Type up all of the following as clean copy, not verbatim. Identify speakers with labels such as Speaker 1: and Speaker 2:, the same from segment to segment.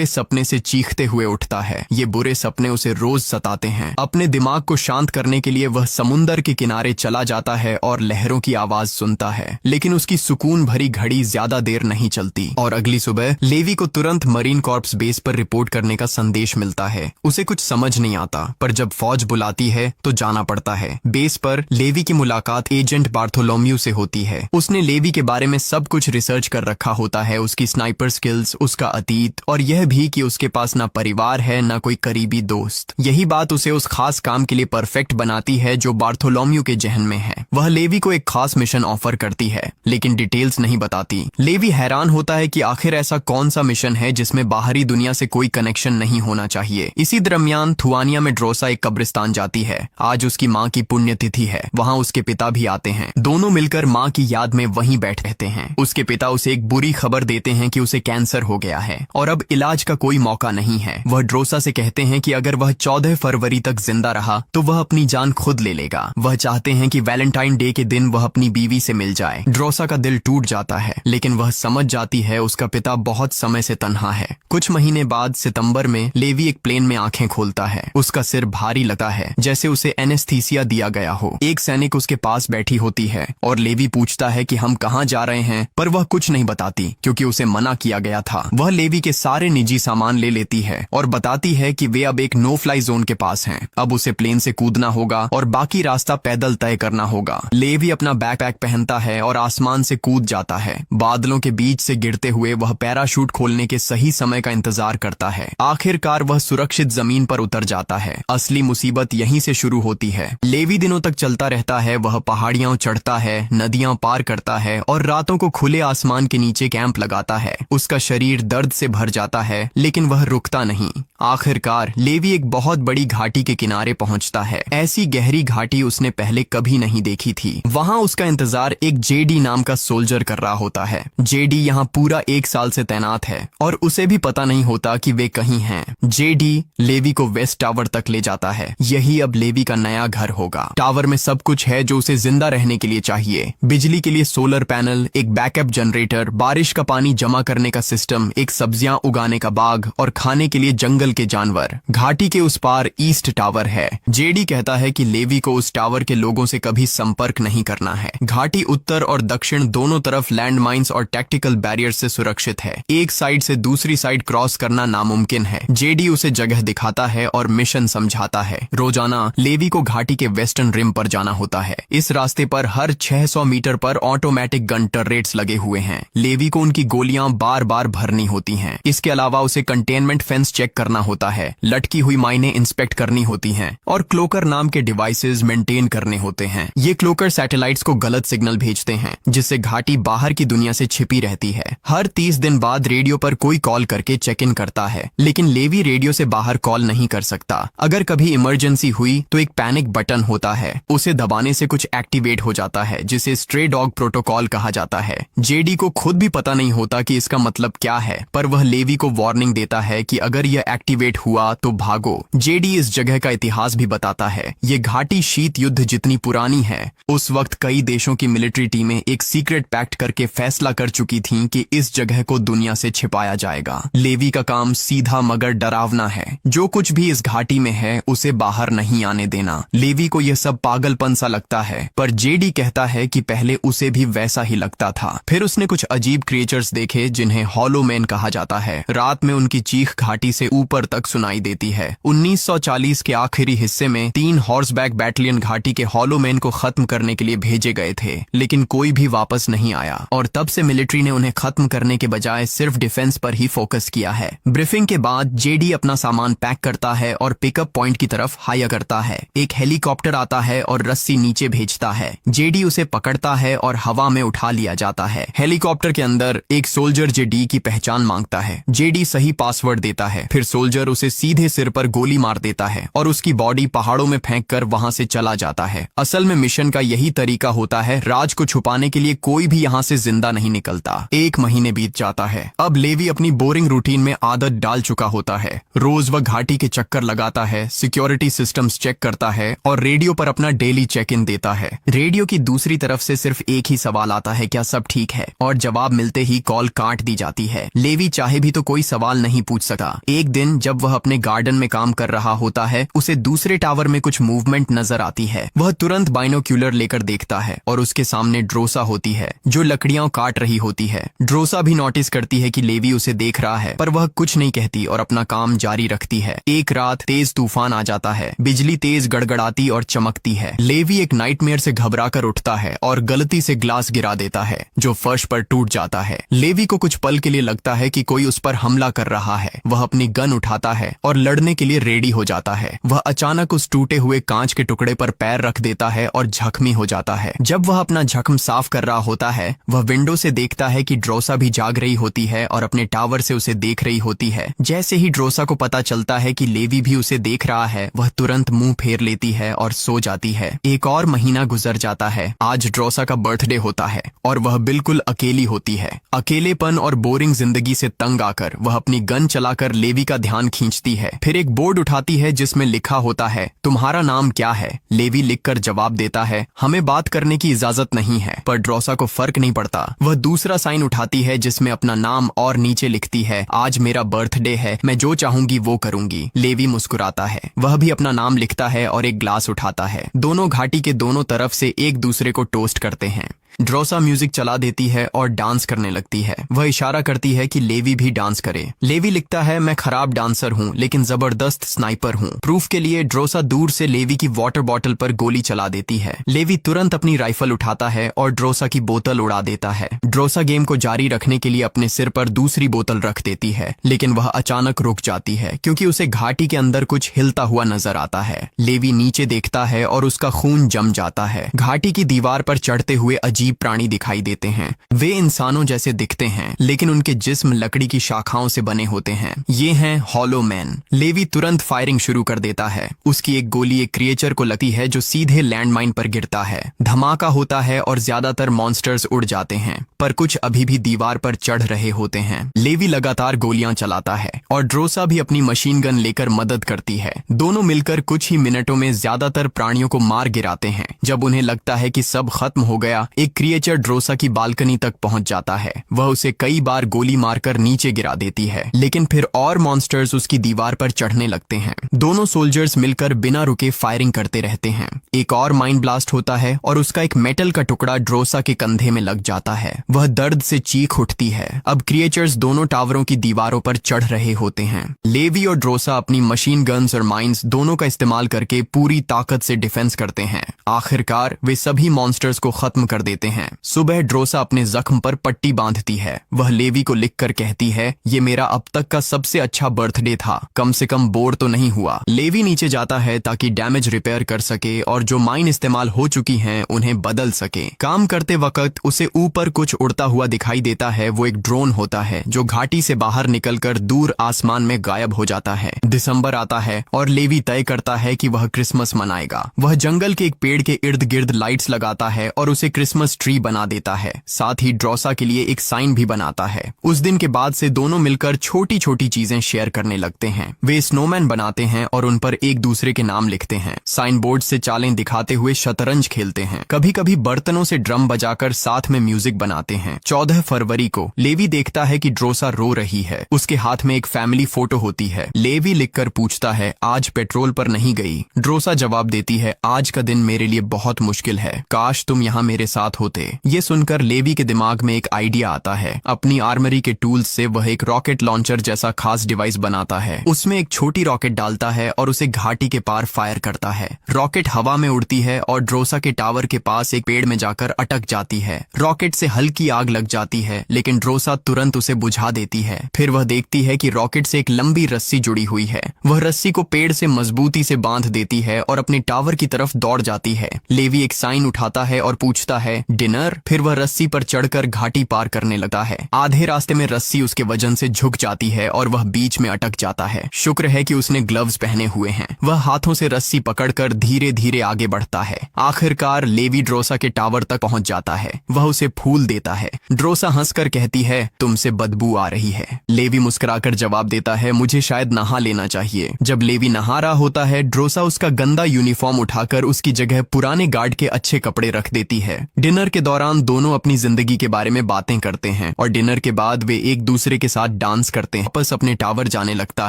Speaker 1: इस सपने से चीखते हुए उठता है। ये बुरे सपने उसे रोज सताते हैं। अपने दिमाग को शांत करने के लिए वह समुंदर के किनारे चला जाता है और लहरों की आवाज सुनता है, लेकिन उसकी सुकून भरी घड़ी ज्यादा देर नहीं चलती और अगली सुबह लेवी को तुरंत मरीन कॉर्प्स बेस पर रिपोर्ट करने का संदेश मिलता है। उसे कुछ समझ नहीं आता, पर जब फौज बुलाती है तो जाना पड़ता है। बेस पर लेवी की मुलाकात एजेंट बार्थोलोम्यू से होती है। उसने लेवी के बारे में सब कुछ रिसर्च कर रखा होता है, उसकी स्नाइपर स्किल्स, उसका अतीत और यह भी कि उसके पास ना परिवार है ना कोई करीबी दोस्त। यही बात उसे उस खास काम के लिए परफेक्ट बनाती है जो बार्थोलोम्यू के जहन में है। वह लेवी को एक खास मिशन ऑफर करती है, लेकिन डिटेल्स नहीं बताती। लेवी हैरान होता है कि आखिर ऐसा कौन सा मिशन है जिसमें बाहरी दुनिया से कोई कनेक्शन नहीं होना चाहिए। इसी दरमियान थुआनिया में ड्रोसा एक कब्रिस्तान जाती है। आज उसकी माँ की पुण्यतिथि है। वहाँ उसके पिता भी आते हैं। दोनों मिलकर माँ की याद में वहीं बैठ रहते हैं। उसके पिता उसे एक बुरी खबर देते हैं कि उसे कैंसर हो गया है और अब इलाज का कोई मौका नहीं है। वह ड्रोसा से कहते हैं कि अगर वह 14 फरवरी तक जिंदा रहा तो वह अपनी जान खुद ले लेगा। वह चाहते हैं कि वैलेंटाइन डे के दिन वह अपनी बीवी से मिल जाए। ड्रोसा का दिल टूट जाता है, लेकिन वह समझ जाती है उसका पिता बहुत समय से तन्हा है। कुछ महीने बाद सितंबर में लेवी एक प्लेन में आंखें खोलता है। उसका सिर भारी लगता है, जैसे उसे एनेस्थीसिया दिया गया हो। एक सैनिक उसके पास बैठी होती है और लेवी पूछता है कि हम कहाँ जा रहे हैं, पर वह कुछ नहीं बताती क्योंकि उसे मना किया गया था। वह लेवी के सारे निजी सामान ले लेती है और बताती है कि वे अब एक नो फ्लाई जोन के पास हैं। अब उसे प्लेन से कूदना होगा और बाकी रास्ता पैदल तय करना होगा। लेवी अपना बैकपैक पहनता है और आसमान से कूद जाता है। बादलों के बीच से गिरते हुए वह पैराशूट खोलने के सही समय का इंतजार करता है। आखिरकार वह सुरक्षित जमीन पर उतर जाता है। असली मुसीबत यहीं से शुरू होती है। लेवी दिनों तक चलता रहता है। वह पहाड़ियां चढ़ता है, नदियां पार करता है और रातों को खुले आसमान के नीचे कैंप लगाता है। उसका शरीर दर्द से भर जाता है, लेकिन वह रुकता नहीं। आखिरकार लेवी एक बहुत बड़ी घाटी के किनारे पहुंचता है। ऐसी गहरी घाटी उसने पहले कभी नहीं देखी थी। वहां उसका इंतजार एक जेडी नाम का सोल्जर कर रहा होता है। जेडी यहाँ पूरा 1 साल से तैनात है और उसे भी पता नहीं होता कि वे कहीं हैं। जेडी लेवी को वेस्ट टावर तक ले जाता है। यही अब लेवी का नया घर होगा। टावर में सब कुछ है जो उसे जिंदा रहने के लिए चाहिए। बिजली के लिए सोलर पैनल, एक बैकअप जनरेटर, बारिश का पानी जमा करने का सिस्टम, एक सब्जियां उगाने का बाग और खाने के लिए जंगल के जानवर। घाटी के उस पार ईस्ट टावर है। जेडी कहता है कि लेवी को उस टावर के लोगों से कभी संपर्क नहीं करना है। घाटी उत्तर और दक्षिण दोनों तरफ लैंड माइंस और टैक्टिकल बैरियर से सुरक्षित है। एक साइड से दूसरी साइड क्रॉस करना नामुमकिन है। जेडी उसे जगह दिखाता है और मिशन समझाता है। रोजाना लेवी को घाटी के वेस्टर्न रिम पर जाना होता है। इस रास्ते पर हर 600 मीटर पर ऑटोमेटिक गन टर्रेट्स लगे हुए हैं। लेवी को उनकी गोलियां बार बार भरनी होती हैं। इसके अलावा उसे कंटेनमेंट फेंस चेक करना होता है, लटकी हुई माइनें इंस्पेक्ट करनी होती हैं और क्लोकर नाम के डिवाइसेस मेंटेन करने होते हैं। ये क्लोकर सैटेलाइट्स को गलत सिग्नल भेजते हैं, जिससे घाटी बाहर की दुनिया से छिपी रहती है। हर 30 दिन बाद रेडियो पर कोई कॉल करके चेक इन करता है, लेकिन लेवी रेडियो से बाहर कॉल नहीं कर सकता। अगर कभी इमरजेंसी हुई तो एक पैनिक बटन होता है, उसे दबाने से कुछ एक्टिवेट हो जाता है, जिसे स्ट्रे डॉग प्रोटोकॉल कहा जाता है। जेडी को खुद भी पता नहीं होता कि इसका मतलब क्या है, पर वह लेवी को वार्निंग देता है कि अगर यह एक्टिवेट हुआ तो भागो। जेडी इस जगह का इतिहास भी बताता है। ये घाटी शीत युद्ध जितनी पुरानी है, उस वक्त कई देशों की मिलिट्री टीमें एक सीक्रेट पैक्ट करके फैसला कर चुकी थीं कि इस जगह को दुनिया से छिपाया जाएगा। लेवी का काम सीधा मगर डरावना है। जो कुछ भी इस घाटी में है उसे बाहर नहीं आने देना। लेवी को यह सब पागलपन सा लगता है, पर जेडी कहता है कि पहले उसे भी वैसा ही लगता था। फिर उसने कुछ अजीब क्रिएचर्स देखे जिन्हें हॉलो मैन कहा जाता है। रात में उनकी चीख घाटी से ऊपर तक सुनाई देती है। 1940 के आखिरी हिस्से में 3 हॉर्सबैक बैटलियन घाटी के हॉलो मैन को खत्म करने के लिए भेजे गए थे, लेकिन कोई भी वापस नहीं आया और तब से मिलिट्री ने उन्हें खत्म करने के बजाय सिर्फ डिफेंस पर ही फोकस किया है। ब्रीफिंग के बाद जेडी अपना सामान पैक करता है और पिकअप पॉइंट की तरफ हाया करता है। एक हेलीकॉप्टर आता है और रस्सी नीचे भेजता है। जेडी उसे पकड़ता है और हवा में उठा लिया जाता है। हेलीकॉप्टर के अंदर एक सोल्जर जेडी की पहचान मांगता है। जेडी सही पासवर्ड देता है। फिर सोल्जर उसे सीधे सिर पर गोली मार देता है और उसकी बॉडी पहाड़ों में फेंककर वहां से चला जाता है। असल में मिशन का यही तरीका होता है। राज को छुपाने के लिए कोई भी यहाँ से जिंदा नहीं निकलता। 1 महीने बीत जाता है। अब लेवी अपनी बोरिंग रूटीन में आदत डाल चुका होता है। रोज वह घाटी के चक्कर लगाता है, सिक्योरिटी सिस्टम्स चेक करता है और रेडियो पर अपना डेली चेक इन देता है। रेडियो की दूसरी तरफ से सिर्फ एक ही सवाल आता है, क्या सब ठीक है? और जवाब मिलते ही कॉल काट दी जाती है। लेवी चाहे भी तो कोई सवाल नहीं पूछ सका। एक दिन जब वह अपने गार्डन में काम कर रहा होता है, उसे दूसरे टावर में कुछ मूवमेंट नजर आती है। वह तुरंत बाइनोक्यूलर लेकर देखता है और उसके सामने ड्रोसा होती है जो लकड़ियां काट रही होती है। ड्रोसा भी नोटिस करती है कि लेवी उसे देख रहा है, पर वह कुछ नहीं कहती और अपना काम जारी रखती है। एक रात तेज तूफान आ जाता है, बिजली तेज गड़गड़ाती और चमकती है। लेवी एक नाइटमेयर से घबराकर उठता है और गलती से ग्लास गिरा देता है जो फर्श पर टूट जाता है। लेवी को कुछ पल के लिए लगता है कि कोई उस पर हमला कर रहा है। वह अपनी गन उठाता है और लड़ने के लिए रेडी हो जाता है। वह अचानक उस टूटे हुए कांच के टुकड़े पर पैर रख देता है और जख्मी हो जाता है। जब वह अपना जख्म साफ कर रहा होता है, वह विंडो से देखता है कि ड्रोसा भी जाग रही होती है और अपने टावर से उसे देख रही होती है। जैसे ही ड्रोसा को पता चलता है कि लेवी भी उसे देख रहा है, वह तुरंत मुंह फेर लेती है और सो जाती है। एक और महीना गुजर जाता है। आज ड्रोसा का बर्थडे होता है और वह बिल्कुल अकेली होती है। अकेलेपन और बोरिंग जिंदगी से तंग आकर वह अपनी गन चलाकर लेवी का ध्यान खींचती है। फिर एक बोर्ड उठाती है जिसमें लिखा होता है, तुम्हारा नाम क्या है? लेवी लिखकर जवाब देता है, हमें बात करने की इजाजत नहीं है। पर ड्रोसा को फर्क नहीं पड़ता। वह दूसरा साइन उठाती है जिसमें अपना नाम और नीचे लिखती है, आज मेरा बर्थडे है, मैं जो चाहूंगी वो करूंगी। लेवी मुस्कुराता है। वह भी अपना नाम लिखता है और एक ग्लास उठाता है। दोनों घाटी के दोनों तरफ से एक दूसरे को टोस्ट करते हैं। ड्रोसा म्यूजिक चला देती है और डांस करने लगती है। वह इशारा करती है कि लेवी भी डांस करे। लेवी लिखता है, मैं खराब डांसर हूँ लेकिन जबरदस्त स्नाइपर हूँ। प्रूफ के लिए ड्रोसा दूर से लेवी की वाटर बॉटल पर गोली चला देती है। लेवी तुरंत अपनी राइफल उठाता है और ड्रोसा की बोतल उड़ा देता है। ड्रोसा गेम को जारी रखने के लिए अपने सिर पर दूसरी बोतल रख देती है, लेकिन वह अचानक रुक जाती है क्योंकि उसे घाटी के अंदर कुछ हिलता हुआ नजर आता है। लेवी नीचे देखता है और उसका खून जम जाता है। घाटी की दीवार पर चढ़ते हुए अजीब प्राणी दिखाई देते हैं। वे इंसानों जैसे दिखते हैं लेकिन उनके जिस्म लकड़ी की शाखाओं से बने होते हैं। ये हैं हॉलो मैन। लेवी तुरंत फायरिंग शुरू कर देता है। उसकी एक गोली एक क्रिएचर को लगती है जो सीधे लैंडमाइन पर गिरता है। धमाका होता है और ज्यादातर मॉन्स्टर्स उड़ जाते हैं, पर कुछ अभी भी दीवार पर चढ़ रहे होते हैं। लेवी लगातार गोलियां चलाता है और ड्रोसा भी अपनी मशीन गन लेकर मदद करती है। दोनों मिलकर कुछ ही मिनटों में ज्यादातर प्राणियों को मार गिराते हैं। जब उन्हें लगता है कि सब खत्म हो गया, एक क्रिएचर ड्रोसा की बालकनी तक पहुंच जाता है। वह उसे कई बार गोली मारकर नीचे गिरा देती है, लेकिन फिर और मॉन्स्टर्स उसकी दीवार पर चढ़ने लगते हैं। दोनों सोल्जर्स मिलकर बिना रुके फायरिंग करते रहते हैं। एक और माइंड ब्लास्ट होता है और उसका एक मेटल का टुकड़ा ड्रोसा के कंधे में लग जाता है। वह दर्द से चीख उठती है। अब क्रिएचर्स दोनों टावरों की दीवारों पर चढ़ रहे होते हैं। लेवी और ड्रोसा अपनी मशीन गन्स और माइंस दोनों का इस्तेमाल करके पूरी ताकत से डिफेंस करते हैं। आखिरकार वे सभी मॉन्स्टर्स को खत्म कर देते हैं। सुबह ड्रोसा अपने जख्म पर पट्टी बांधती है। वह लेवी को लिखकर कहती है, ये मेरा अब तक का सबसे अच्छा बर्थडे था, कम से कम बोर तो नहीं हुआ। लेवी नीचे जाता है ताकि डैमेज रिपेयर कर सके और जो माइन इस्तेमाल हो चुकी हैं उन्हें बदल सके। काम करते वक्त उसे ऊपर कुछ उड़ता हुआ दिखाई देता है। वो एक ड्रोन होता है जो घाटी से बाहर निकलकर दूर आसमान में गायब हो जाता है। दिसंबर आता है और लेवी तय करता है कि वह क्रिसमस मनाएगा। वह जंगल के एक पेड़ के इर्द गिर्द लाइट्स लगाता है और उसे क्रिसमस ट्री बना देता है। साथ ही ड्रोसा के लिए एक साइन भी बनाता है। उस दिन के बाद से दोनों मिलकर छोटी छोटी चीजें शेयर करने लगते हैं। वे स्नोमैन बनाते हैं और उन पर एक दूसरे के नाम लिखते हैं। साइन बोर्ड से चालें दिखाते हुए शतरंज खेलते हैं। कभी कभी बर्तनों से ड्रम बजाकर साथ में म्यूजिक बनाते हैं। 14 फरवरी को लेवी देखता है कि ड्रोसा रो रही है। उसके हाथ में एक फैमिली फोटो होती है। लेवी लिखकर पूछता है, आज पेट्रोल पर नहीं गई? ड्रोसा जवाब देती है, आज का दिन मेरे लिए बहुत मुश्किल है, काश तुम यहाँ मेरे साथ होते। ये सुनकर लेवी के दिमाग में एक आइडिया आता है। अपनी आर्मरी के टूल्स से वह एक रॉकेट लॉन्चर जैसा खास डिवाइस बनाता है। उसमें एक छोटी रॉकेट डालता है और उसे घाटी के पार फायर करता है। रॉकेट हवा में उड़ती है और ड्रोसा के टावर के पास एक पेड़ में जाकर अटक जाती है। रॉकेट से हल्की आग लग जाती है, लेकिन ड्रोसा तुरंत उसे बुझा देती है। फिर वह देखती है कि रॉकेट से एक लंबी रस्सी जुड़ी हुई है। वह रस्सी को पेड़ से मजबूती से बांध देती है और अपने टावर की तरफ दौड़ जाती है। लेवी एक साइन उठाता है और पूछता है, डिनर? फिर वह रस्सी पर चढ़कर घाटी पार करने लगता है। आधे रास्ते में रस्सी उसके वजन से झुक जाती है और वह बीच में अटक जाता है। शुक्र है कि उसने ग्लव्स पहने हुए हैं। वह हाथों से रस्सी पकड़कर धीरे धीरे आगे बढ़ता है। आखिरकार लेवी ड्रोसा के टावर तक पहुंच जाता है। वह उसे फूल देता है। ड्रोसा हंसकर कहती है, तुमसे बदबू आ रही है। लेवी मुस्कुराकर जवाब देता है, मुझे शायद नहा लेना चाहिए। जब लेवी नहा रहा होता है, ड्रोसा उसका गंदा यूनिफॉर्म उठाकर उसकी जगह पुराने गार्ड के अच्छे कपड़े रख देती है। डिनर डिनर के दौरान दोनों अपनी जिंदगी के बारे में बातें करते हैं और डिनर के बाद वे एक दूसरे के साथ डांस करते हैं। वापस अपने टावर जाने लगता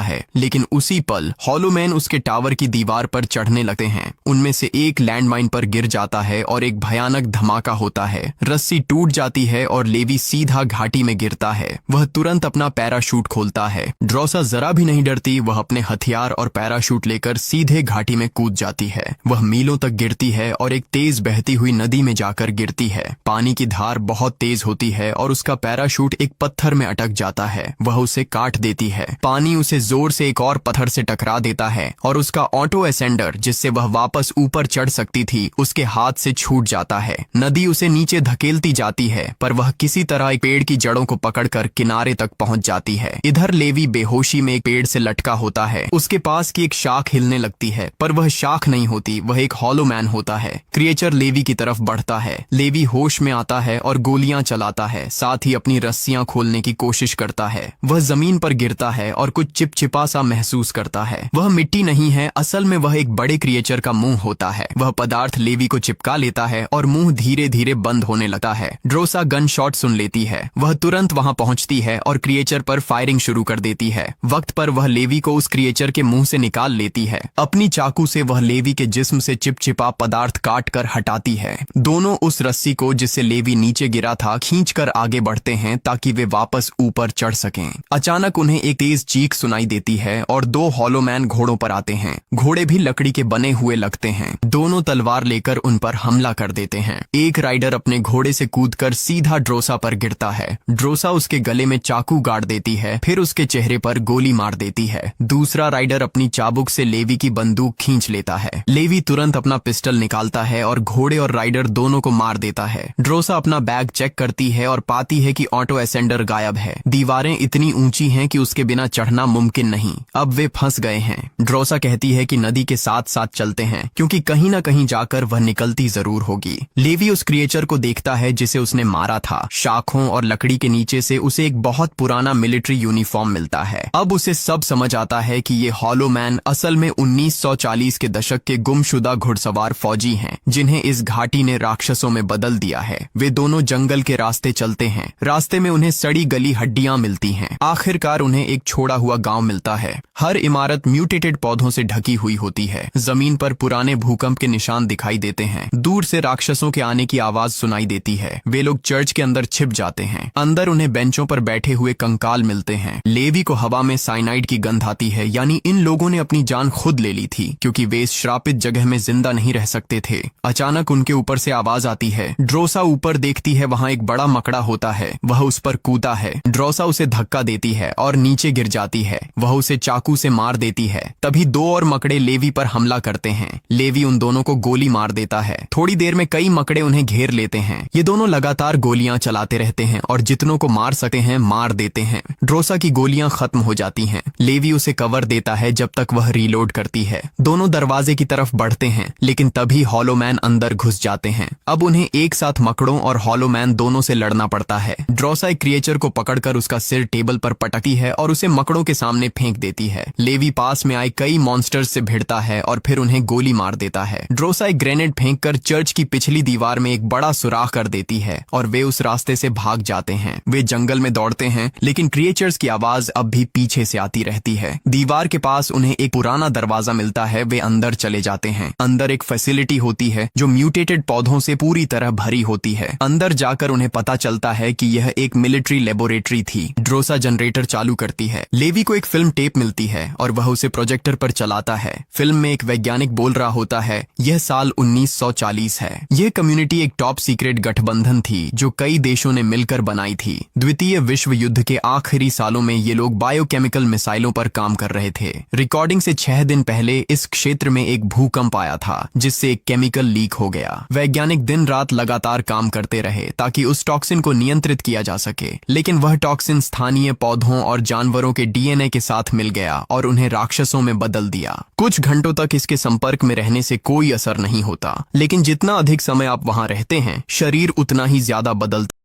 Speaker 1: है, लेकिन उसी पल हॉलो मैन उसके टावर की दीवार पर चढ़ने लगते हैं। उनमें से एक लैंडमाइन पर गिर जाता है और एक भयानक धमाका होता है। रस्सी टूट जाती है और लेवी सीधा घाटी में गिरता है। वह तुरंत अपना पैराशूट खोलता है। ड्रोसा जरा भी नहीं डरती, वह अपने हथियार और पैराशूट लेकर सीधे घाटी में कूद जाती है। वह मीलों तक गिरती है और एक तेज बहती हुई नदी में जाकर गिरती है। पानी की धार बहुत तेज होती है और उसका पैराशूट एक पत्थर में अटक जाता है। वह उसे काट देती है। पानी उसे जोर से एक और पत्थर से टकरा देता है और उसका ऑटो असेंडर, जिससे वह वापस ऊपर चढ़ सकती थी, उसके हाथ से छूट जाता है। नदी उसे नीचे धकेलती जाती है, पर वह किसी तरह एक पेड़ की जड़ों को पकड़कर किनारे तक पहुंच जाती है। इधर लेवी बेहोशी में एक पेड़ से लटका होता है। उसके पास की एक शाख हिलने लगती है, पर वह शाख नहीं होती, वह एक हॉलो मैन होता है। क्रिएचर लेवी की तरफ बढ़ता है। लेवी होश में आता है और गोलियां चलाता है, साथ ही अपनी रस्सियां खोलने की कोशिश करता है। वह जमीन पर गिरता है और कुछ चिपचिपा सा महसूस करता है। वह मिट्टी नहीं है, असल में वह एक बड़े क्रिएचर का मुंह होता है। वह पदार्थ लेवी को चिपका लेता है और मुंह धीरे धीरे बंद होने लगता है। ड्रोसा गन शॉट सुन लेती है। वह तुरंत वहां पहुंचती है और क्रिएचर पर फायरिंग शुरू कर देती है। वक्त पर वह लेवी को उस क्रिएचर के मुंह से निकाल लेती है। अपनी चाकू से वह लेवी के जिस्म से चिपचिपा पदार्थ काट कर हटाती है। दोनों उस रस्सी को जिससे लेवी नीचे गिरा था खींचकर आगे बढ़ते हैं ताकि वे वापस ऊपर चढ़ सकें। अचानक उन्हें एक तेज चीख सुनाई देती है और दो हॉलो मैन घोड़ों पर आते हैं। घोड़े भी लकड़ी के बने हुए लगते हैं। दोनों तलवार लेकर उन पर हमला कर देते हैं। एक राइडर अपने घोड़े से कूदकर सीधा ड्रोसा पर गिरता है। ड्रोसा उसके गले में चाकू गाड़ देती है, फिर उसके चेहरे पर गोली मार देती है। दूसरा राइडर अपनी चाबुक से लेवी की बंदूक खींच लेता है। लेवी तुरंत अपना पिस्टल निकालता है और घोड़े और राइडर दोनों को मार देता है। ड्रोसा अपना बैग चेक करती है और पाती है कि ऑटो असेंडर गायब है। दीवारें इतनी ऊंची हैं कि उसके बिना चढ़ना मुमकिन नहीं। अब वे फंस गए हैं। ड्रोसा कहती है कि नदी के साथ साथ चलते हैं, क्योंकि कहीं न कहीं जाकर वह निकलती जरूर होगी। लेवी उस क्रिएचर को देखता है जिसे उसने मारा था। शाखों और लकड़ी के नीचे से उसे एक बहुत पुराना मिलिट्री यूनिफॉर्म मिलता है। अब उसे सब समझ आता है कि ये हॉलो मैन असल में 1940 के दशक के गुमशुदा घुड़सवार फौजी हैं, जिन्हें इस घाटी ने राक्षसों में बदल दिया है। वे दोनों जंगल के रास्ते चलते हैं। रास्ते में उन्हें सड़ी गली हड्डियां मिलती हैं। आखिरकार उन्हें एक छोड़ा हुआ गांव मिलता है। हर इमारत म्यूटेटेड पौधों से ढकी हुई होती है। जमीन पर पुराने भूकंप के निशान दिखाई देते हैं। दूर से राक्षसों के आने की आवाज सुनाई देती है। वे लोग चर्च के अंदर छिप जाते हैं। अंदर उन्हें बेंचों पर बैठे हुए कंकाल मिलते हैं। लेवी को हवा में साइनाइड की गंध आती है, यानी इन लोगों ने अपनी जान खुद ले ली थी, क्योंकि वे इस श्रापित जगह में जिंदा नहीं रह सकते थे। अचानक उनके ऊपर से आवाज आती है। ड्रोसा ऊपर देखती है, वहाँ एक बड़ा मकड़ा होता है। वह उस पर कूदा है। ड्रोसा उसे धक्का देती है और नीचे गिर जाती है। वह उसे चाकू से मार देती है। तभी दो और मकड़े लेवी पर हमला करते हैं। लेवी उन दोनों को गोली मार देता है। थोड़ी देर में कई मकड़े उन्हें घेर लेते हैं। ये दोनों लगातार गोलियां चलाते रहते हैं और जितनों को मार सकते हैं मार देते हैं। ड्रोसा की गोलियां खत्म हो जाती हैं। लेवी उसे कवर देता है जब तक वह रीलोड करती है। दोनों दरवाजे की तरफ बढ़ते हैं, लेकिन तभी हॉलो मैन अंदर घुस जाते हैं। अब उन्हें एक साथ मकड़ों और हॉलो मैन दोनों से लड़ना पड़ता है। ड्रोसा एक क्रिएचर को पकड़कर उसका सिर टेबल पर पटकती है और उसे मकड़ों के सामने फेंक देती है। लेवी पास में आए कई मॉन्स्टर्स से भिड़ता है और फिर उन्हें गोली मार देता है। ड्रोसा एक ग्रेनेड फेंककर चर्च की पिछली दीवार में एक बड़ा सुराख कर देती है और वे उस रास्ते से भाग जाते हैं। वे जंगल में दौड़ते हैं, लेकिन क्रिएचर्स की आवाज अब भी पीछे से आती रहती है। दीवार के पास उन्हें एक पुराना दरवाजा मिलता है। वे अंदर चले जाते हैं। अंदर एक फैसिलिटी होती है जो म्यूटेटेड पौधों से पूरी तरह भरी होती है। अंदर जाकर उन्हें पता चलता है कि यह एक मिलिट्री लेबोरेटरी थी। ड्रोसा जनरेटर चालू करती है। लेवी को एक फिल्म टेप मिलती है और वह उसे प्रोजेक्टर पर चलाता है। फिल्म में एक वैज्ञानिक बोल रहा होता है, यह साल 1940 है। यह कम्युनिटी एक टॉप सीक्रेट गठबंधन थी जो कई देशों ने मिलकर बनाई थी। द्वितीय विश्व युद्ध के आखिरी सालों में ये लोग बायोकेमिकल मिसाइलों पर काम कर रहे थे। रिकॉर्डिंग से 6 दिन पहले इस क्षेत्र में एक भूकंप आया था, जिससे एक केमिकल लीक हो गया। वैज्ञानिक दिन रात लगातार काम करते रहे ताकि उस टॉक्सिन को नियंत्रित किया जा सके, लेकिन वह टॉक्सिन स्थानीय पौधों और जानवरों के डीएनए के साथ मिल गया और उन्हें राक्षसों में बदल दिया। कुछ घंटों तक इसके संपर्क में रहने से कोई असर नहीं होता, लेकिन जितना अधिक समय आप वहां रहते हैं, शरीर उतना ही ज्यादा बदलता